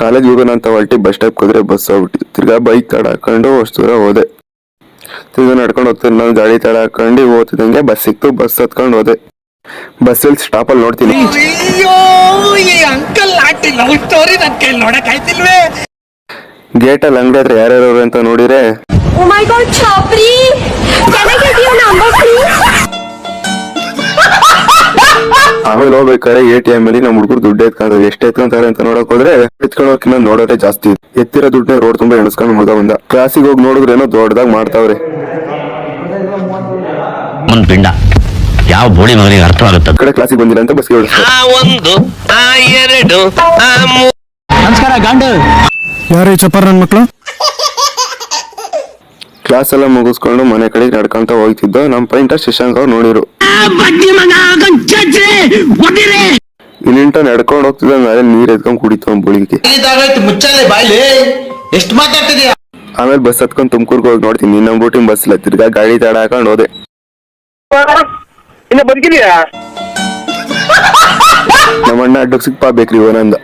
College ಹೋಗೋಣ ಅಂತ ಹೊರಟಿ bus stop ಹೋದ್ರೆ ಬಸ್ ಹೋಗ್ಬಿಟ್ಟು ತಿರ್ಗಾ ಬೈಕ್ ತಡ ಹಾಕೊಂಡು ಅಷ್ಟು ದೂರ ಹೋದೆ. ತಿರ್ಗಾ ನಡ್ಕೊಂಡು ಹೋಗ್ತೀನಿ, ನಾನು ಗಾಡಿ ತಡ ಹಾಕೊಂಡು ಹೋಗ್ತಿದ್ದಂಗೆ ಬಸ್ ಸಿಕ್ತು. ಬಸ್ ಹತ್ಕೊಂಡು ಹೋದೆ. ಬಸ್ಸಲ್ಲಿ ಸ್ಟಾಪಲ್ಲಿ ನೋಡ್ತೀನಿ ಗೇಟಲ್ಲಿ ಅಂಗಡಿ ಹತ್ರ ಯಾರ್ಯಾರು ಅಂತ ನೋಡಿದ್ರೆ ಆಮೇಲೆ ಹೋಗ್ಬೇಕಾದ್ರೆ ATM ಅಲ್ಲಿ ನಮ್ಮ ಹುಡುಗರು ದುಡ್ಡು ಎತ್ಕೊಂಡ್ರೆ ಎಷ್ಟು ಎತ್ಕೊಂತಾರೆ ಅಂತ ನೋಡಕ್ ಹೋದ್ರೆ ಎತ್ಕೊಂಡೋಕಿನ್ನ ನೋಡೋರೆ ಜಾಸ್ತಿ. ಎತ್ತಿರೋ ದುಡ್ಡನ್ನ ರೋಡ್ ತುಂಬಾ ಎಣಸ್ಕೊಂಡು ಮುಗ್ದ ಬಂದ. ಕ್ಲಾಸಿಗೆ ಹೋಗಿ ನೋಡಿದ್ರೆ ಏನೋ ದೊಡ್ಡದಾಗ್ ಮಾಡ್ತಾವ್ರೆ. ಪಿಂಡ ಯಾವ ಬೋಳಿ ಮಗನಿಗೆ ಅರ್ಥ ಆಗುತ್ತೆ. ಕಡೆ ಕ್ಲಾಸಿಗೆ ಬಂದಿಲ್ಲ ಅಂತ ಬಸ್ಗೆ ನಮಸ್ಕಾರ ಗಾಂಡು ಯಾರೇ ಚಪ್ಪರ್ ನನ್ ಮಕ್ಳು. ಕ್ಲಾಸ್ ಎಲ್ಲ ಮುಗಿಸ್ಕೊಂಡು ಮನೆ ಕಡೆ ನಡ್ಕೊಂತ ಹೋಗ್ತಿದ್ದೋ. ನಮ್ಮ ಪೈಂಟ ಶಶಾಂಕ್ ಅವ್ರು ನೋಡಿರು. ಇಲ್ಲಿಂಟ ನಡ್ಕೊಂಡು ಹೋಗ್ತಿದ್ದ ಮೇಲೆ ನೀರ್ ಎತ್ಕೊಂಡ್ ಕುಡಿತು ಬುಳಿಗೆ. ಆಮೇಲೆ ಬಸ್ ಹತ್ಕೊಂಡ್ ತುಮಕೂರ್ಗೆ ಹೋಗಿ ನೋಡ್ತೀನಿ ನಮ್ಮ ರೂಟಿನ ಬಸ್ ಇಲ್ಲ. ತಿರ್ಗಾ ಗಾಡಿ ತಡ ಹಾಕೊಂಡು ಹೋದೆ. ನಮ್ಮಣ್ಣ ಅಡ್ಡಕ್ ಸಿಕ್ಪಾ ಬೇಕ್ರಿ ಓನಂದ.